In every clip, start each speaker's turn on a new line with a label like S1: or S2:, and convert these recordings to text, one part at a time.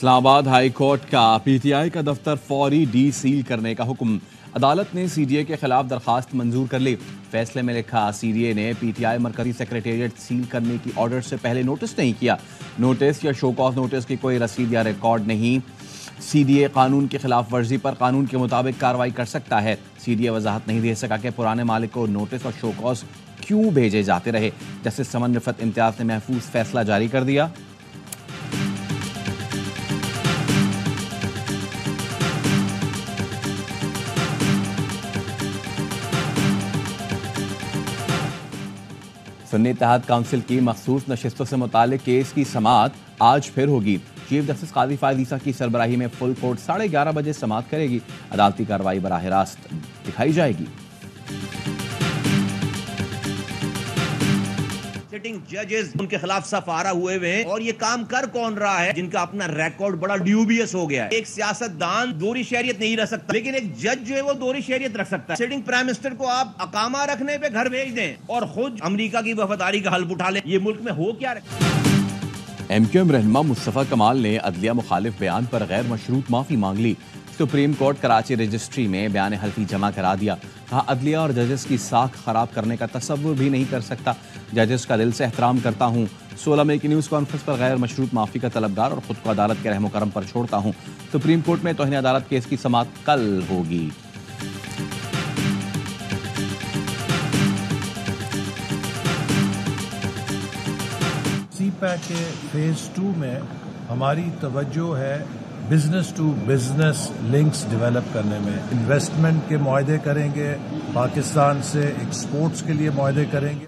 S1: Islamabad high court का PTI का दफ्तर फौरी डी सील करने का हुक्म। अदालत ने सीडीए के खिलाफ दरखास्त मंजूर कर ली। फैसले में लिखा, सीडीए ने पीटीआई मरकजी सेक्रेटेरिएट सील करने की ऑर्डर से पहले नोटिस नहीं किया। नोटिस या शो कॉज नोटिस की कोई रसीद या रिकॉर्ड नहीं। सीडीए कानून की खिलाफ वर्जी पर कानून के मुताबिक कार्रवाई कर सकता है। सीडीए वजाहत नहीं दे सका कि पुराने मालिक को नोटिस और शो कॉज क्यों भेजे जाते रहे। जस्टिस समन रिफत इम्तियाज ने महफूज फैसला जारी कर दिया। सुन्नी इत्तेहाद काउंसिल की मखसूस नशिस्तों से मुतालिक केस की समाअत आज फिर होगी। चीफ जस्टिस काजी फायद ईसा की सरबराही में फुल कोर्ट 11:30 बजे समाअत करेगी। अदालती कार्रवाई बराह रास्त दिखाई जाएगी।
S2: सिटिंग जजेस उनके खिलाफ सफारा हुए हैं और ये काम कर कौन रहा है जिनका अपना रिकॉर्ड बड़ा ड्यूबियस हो गया है। एक सियासतदान दोहरी शहरियत नहीं रख सकता, लेकिन एक जज जो है वो दोहरी शहरियत रख सकता है। सिटिंग प्राइम मिनिस्टर को आप अकामा रखने पे घर भेज दें और खुद अमेरिका की वफादारी का हल्फ उठा लें। ये मुल्क में हो क्या रहा।
S1: एमक्यूएम रहनुमा मुस्तफा कमाल ने अदलिया मुखालिफ बयान पर गैर मशरूत माफी मांग ली। सुप्रीम कोर्ट कराची रजिस्ट्री में बयान हल्फी जमा करा दिया। कहा, अदलिया और जजेस की साख खराब करने का तसव्वुर भी नहीं कर सकता। जजेस का दिल से एहतराम करता हूँ। 16 मई की न्यूज़ कॉन्फ्रेंस पर गैर मशरूत माफी का तलबगार और खुद को अदालत के रहम करम पर छोड़ता हूँ। सुप्रीम कोर्ट में तौहीन अदालत केस की समाअत कल होगी।
S3: सीपैक के फेज 2 में हमारी तवज्जो है business to business links develop करने में। इन्वेस्टमेंट के मुआहदे करेंगे, पाकिस्तान से एक्सपोर्ट्स के लिए मुआहदे करेंगे।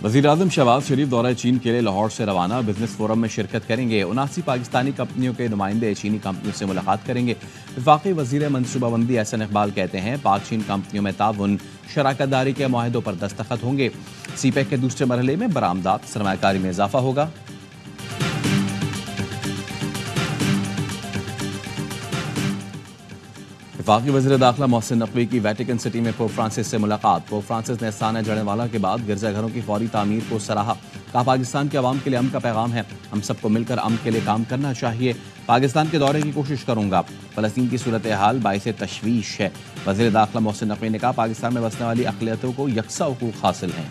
S1: वज़ीर-ए-आज़म शहबाज शरीफ दौरा चीन के लिए लाहौर से रवाना। बिजनेस फोरम में शिरकत करेंगे। 79 पाकिस्तानी कंपनियों के नुमाइंदे चीनी कंपनियों से मुलाकात करेंगे। वफाकी वज़ीर मनसूबाबंदी एहसन इकबाल कहते हैं, पाक चीन कंपनियों में ताउन शराकतदारी के मुआहदों पर दस्तखत होंगे। सीपैक के दूसरे मरहले में बरामदात सरमायाकारी में इजाफा होगा। वफाकी वज़ीर दाखिला मोहसिन नकवी की वेटिकन सिटी में पोप फ्रांसिस से मुलाकात। पोप फ्रांसिस ने साना जड़नेवाला के बाद गिरजाघरों की फौरी तामीर को सराहा। कहा, पाकिस्तान के अवाम के लिए अमन का पैगाम है। हम सबको मिलकर अमन के लिए काम करना चाहिए। पाकिस्तान के दौरे की कोशिश करूंगा। फ़लस्तीन की सूरत हाल बाइसे तशवीश है। वज़ीर दाखिला मोहसिन नकवी ने कहा, पाकिस्तान में बसने वाली अक़लियतों को यकसा हुकूक़ हासिल हैं।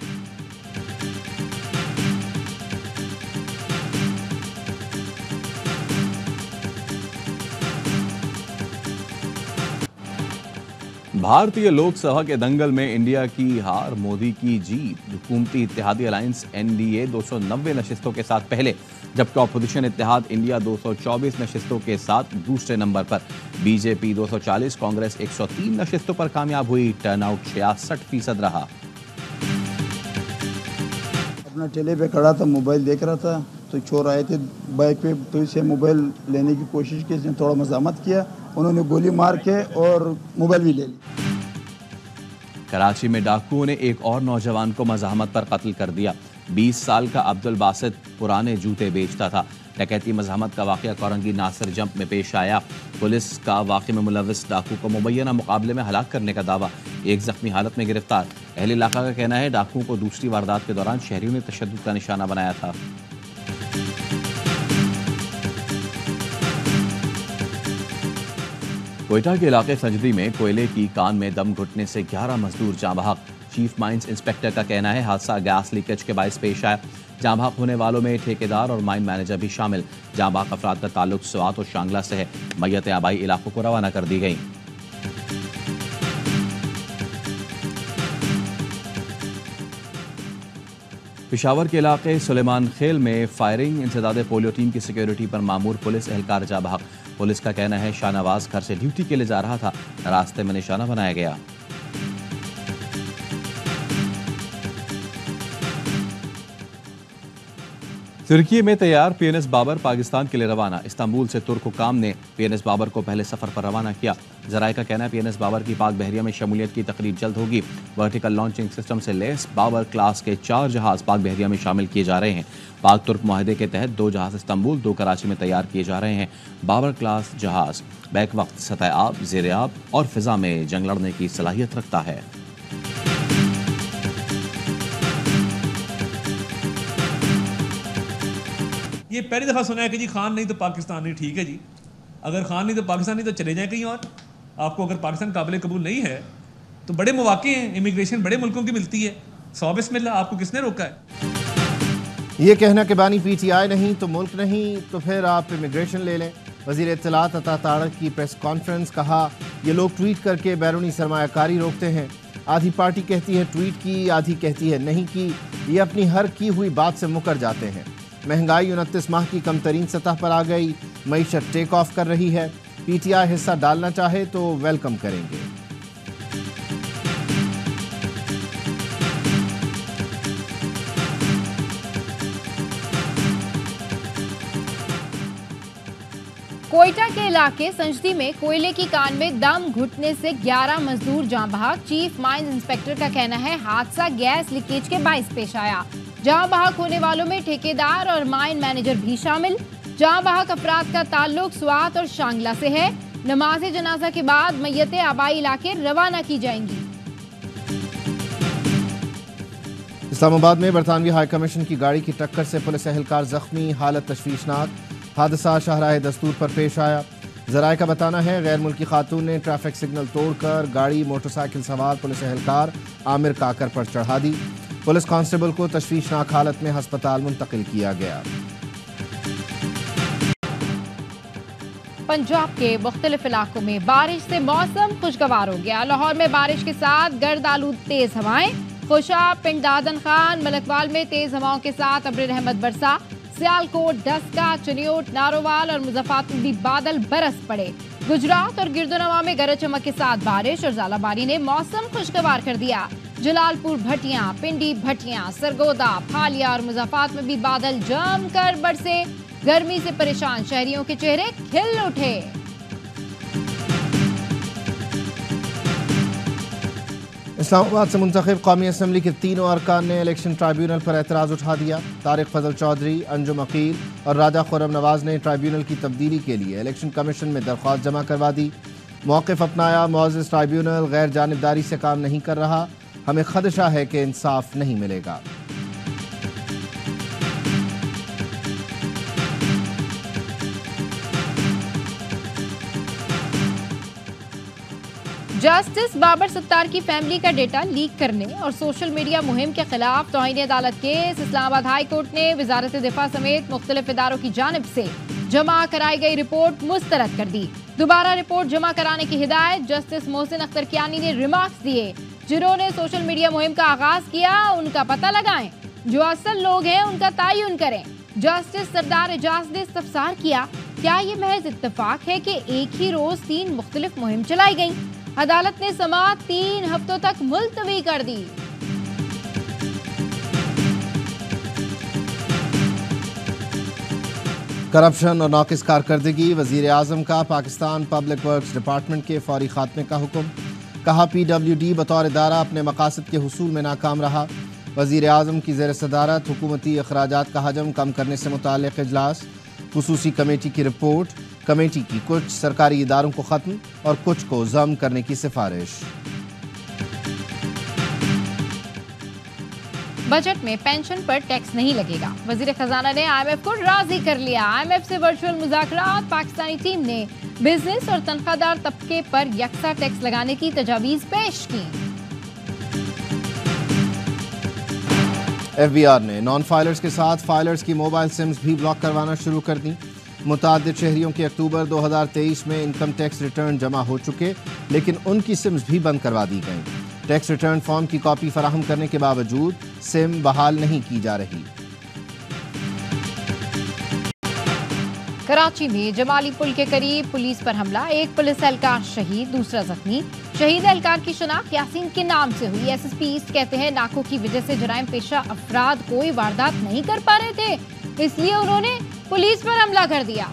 S1: भारतीय लोकसभा के दंगल में इंडिया की हार, मोदी की जीत। हुकूमती इत्तेहादी अलायंस एनडीए 290 नशिस्तों के साथ पहले, जबकि अपोजिशन इत्तेहाद इंडिया 224 नशिस्तों के साथ दूसरे नंबर पर। बीजेपी 240, कांग्रेस 103 नशिस्तों पर कामयाब हुई। टर्नआउट 66% रहा।
S4: अपना ठेले पे खड़ा था, मोबाइल देख रहा था तो चोर आए थे बाइक पे, तो इसे मोबाइल लेने की कोशिश की। इसने थोड़ा मज़ामत किया, उन्होंने गोली मार के और मोबाइल भी ले ली।
S1: कराची में डाकुओं ने एक और नौजवान को मज़ाहमत पर कत्ल कर दिया। 20 साल का अब्दुल बासित पुराने जूते बेचता था। डकैती मज़ाहमत का वाक़या कोरंगी नासिर जंप में पेश आया। पुलिस का वाक़े में मुलव्विस डाकू को मुबैना मुकाबले में हलाक करने का दावा। एक ज़ख्मी हालत में गिरफ्तार। अहले इलाका का कहना है, डाकुओं को दूसरी वारदात के दौरान शहरियों ने तशद्दुद का निशाना बनाया था। कोयटा के इलाके सजदी में कोयले की कान में दम घुटने से 11 मजदूर जाँ बहक। चीफ माइंस इंस्पेक्टर का कहना है, हादसा गैस लीकेज के बायस पेश आया। जाँ बहक होने वालों में ठेकेदार और माइन मैनेजर भी शामिल। जाँ बहक अफराद का ताल्लुक स्वात और शांगला से है। मैयतें आबाई इलाकों को रवाना कर दी गई। पिशावर के इलाके सुलेमान खेल में फायरिंग। इंसदाद पोलियो टीम की सिक्योरिटी पर मामूर पुलिस एहलकार जा बहक। पुलिस का कहना है, शाहनवाज घर से ड्यूटी के लिए जा रहा था, रास्ते में निशाना बनाया गया। तुर्की में तैयार पीएनएस बाबर पाकिस्तान के लिए रवाना। इस्तांबुल से तुर्क हुकाम ने पीएनएस बाबर को पहले सफर पर रवाना किया। जराये का कहना है, पीएनएस बाबर की पाक बहरिया में शमूलियत की तकरीब जल्द होगी। वर्टिकल लॉन्चिंग सिस्टम से लैस बाबर क्लास के 4 जहाज पाक बहरिया में शामिल किए जा रहे हैं। पाक तुर्क मुआहदे के तहत 2 जहाज इस्तांबुल, 2 कराची में तैयार किए जा रहे हैं। बाबर क्लास जहाज बैक वक्त सतह आब, ज़ेर आब और फिजा में जंग लड़ने की सलाहियत रखता है।
S5: ये पहली दफ़ा सुना है कि जी खान नहीं तो पाकिस्तान नहीं। ठीक है जी, अगर खान नहीं तो पाकिस्तान नहीं तो चले जाएं कहीं और। आपको अगर पाकिस्तान काबिल कबूल नहीं है तो बड़े मौके हैं, इमिग्रेशन बड़े मुल्कों की मिलती है, 100 बिस्मिल्लाह, आपको किसने रोका है?
S6: ये कहना कि बानी पीटीआई नहीं तो मुल्क नहीं, तो फिर आप इमिग्रेशन ले लें। वज़ीर इत्तलात अता तारक की प्रेस कॉन्फ्रेंस, कहा ये लोग ट्वीट करके बैरूनी सरमायाकारी रोकते हैं। आधी पार्टी कहती है ट्वीट की, आधी कहती है नहीं की। ये अपनी हर की हुई बात से मुकर जाते हैं। महंगाई 29 माह की कम तरीन सतह पर आ गई, मईशत टेक ऑफ कर रही है। पीटीआई हिस्सा डालना चाहे तो वेलकम करेंगे।
S7: कोयटा के इलाके संजदी में कोयले की कान में दम घुटने से 11 मजदूर जान बहक। चीफ माइंस इंस्पेक्टर का कहना है हादसा गैस लीकेज के बाइस पेश आया। जान बहक होने वालों में ठेकेदार और माइन मैनेजर भी शामिल। जान बहक अफराद का ताल्लुक स्वात और शांगला से है। नमाज जनाजा के बाद मैयतें आबाई इलाके रवाना की जाएंगी।
S6: इस्लामाबाद में बरतानवी हाई कमीशन की गाड़ी की टक्कर से पुलिस एहलकार जख्मी, हालत तशवीशनाक। हादसा शाहराह दस्तूर पर पेश आया। जराए का बताना है गैर मुल्की खातून ने ट्रैफिक सिग्नल तोड़कर गाड़ी मोटरसाइकिल सवार पुलिस एहलकार आमिर काकर पर चढ़ा दी। पुलिस कांस्टेबल को तशवीशनाक हालत में अस्पताल मुंतकिल किया गया।
S7: पंजाब के मुख्तलिफ इलाकों में बारिश से मौसम खुशगवार हो गया। लाहौर में बारिश के साथ गर्द आलूद तेज हवाएं। खुशाब, पिंड दादन खान, मलकवाल में तेज हवाओं के साथ अब्र रहमत बरसा। सियालकोट, डस्का, चनियोट, नारोवाल और मुजफ्फराबाद में भी बादल बरस पड़े। गुजरात और गिरदोनवा में गरज चमक के साथ बारिश और ज़ालाबारी ने मौसम खुशगवार कर दिया। जलालपुर, भटियां, पिंडी, भटियां, सरगोदा, फालिया और मुजफ्फराबाद में भी बादल जमकर बरसे। गर्मी से परेशान शहरियों के चेहरे खिल उठे।
S6: इस्लामाबाद से मुंतखब कौमी असम्बली के तीनों अरकान ने इलेक्शन ट्राइब्यूनल पर एतराज़ उठा दिया। तारिक फजल चौधरी, अंजुम अकील और राजा खुर्रम नवाज ने ट्राइब्यूनल की तब्दीली के लिए इलेक्शन कमीशन में दरख्वास्त जमा करवा दी। मौक़िफ़ अपनाया, मुअज़्ज़ज़ ट्राइब्यूनल गैर जानिबदारी से काम नहीं कर रहा, हमें खदशा है कि इंसाफ नहीं मिलेगा।
S7: जस्टिस बाबर सत्तार की फैमिली का डेटा लीक करने और सोशल मीडिया मुहिम के खिलाफ तौहीन अदालत केस इस्लामाबाद हाई कोर्ट ने वजारत दिफा समेत मुख्तलिफ इदारों की जानिब से जमा कराई गई रिपोर्ट मुस्तरद कर दी। दोबारा रिपोर्ट जमा कराने की हिदायत जस्टिस मोहसिन अख्तर कियानी ने रिमार्क्स दिए। जिन्होंने सोशल मीडिया मुहिम का आगाज किया उनका पता लगाएं, जो असल लोग हैं उनका तयन करें। जस्टिस सरदार एजाज ने इस्तफसार किया, क्या ये महज इत्तेफाक है कि एक ही रोज 3 मुख्तलिफ मुहिम चलाई गई? अदालत ने समाअत 3 हफ्तों तक मुलतवी कर दी।
S6: करप्शन और नाकिस कारकर्दगी, वजीर आजम का पाकिस्तान पब्लिक वर्क्स डिपार्टमेंट के फौरी खात्मे का हुक्म। कहा PWD बतौर इदारा अपने मकासद के हुसूल में नाकाम रहा। वजीर आजम की ज़ेर सदारत हुकूमती अखराजात का हजम कम करने से मुताल्लिक़ इजलास। खुसूसी कमेटी की रिपोर्ट, कमेटी की कुछ सरकारी इदारों को ख़त्म और कुछ को ज़म करने की सिफारिश।
S7: बजट में पेंशन पर टैक्स नहीं लगेगा, वजीर खजाना ने IMF को राजी कर लिया। IMF से वर्चुअल मुज़ाकरात, पाकिस्तानी टीम ने बिजनेस और तनख्वाहदार तबके पर यकसा टैक्स लगाने की तजावीज़ पेश की।
S6: FBR ने नॉन फाइलर्स के साथ फाइलर्स की मोबाइल सिम्स भी ब्लॉक करवाना शुरू कर दी। मुतादिद शहरियों के अक्टूबर 2023 में इनकम टैक्स रिटर्न जमा हो चुके, लेकिन उनकी सिम्स भी बंद करवा दी गई। टैक्स रिटर्न फॉर्म की कॉपी फराहम करने के बावजूद सिम बहाल नहीं की जा रही।
S7: कराची में जमाली पुल के करीब पुलिस पर हमला, एक पुलिस एहलकार शहीद, दूसरा जख्मी। शहीद एहलकार की शनाख्त यासीन के नाम से हुई। SSP ईस्ट कहते हैं नाकों की वजह से जराइम पेशा अफराद कोई वारदात नहीं कर पा रहे थे, इसलिए उन्होंने पुलिस पर हमला कर दिया।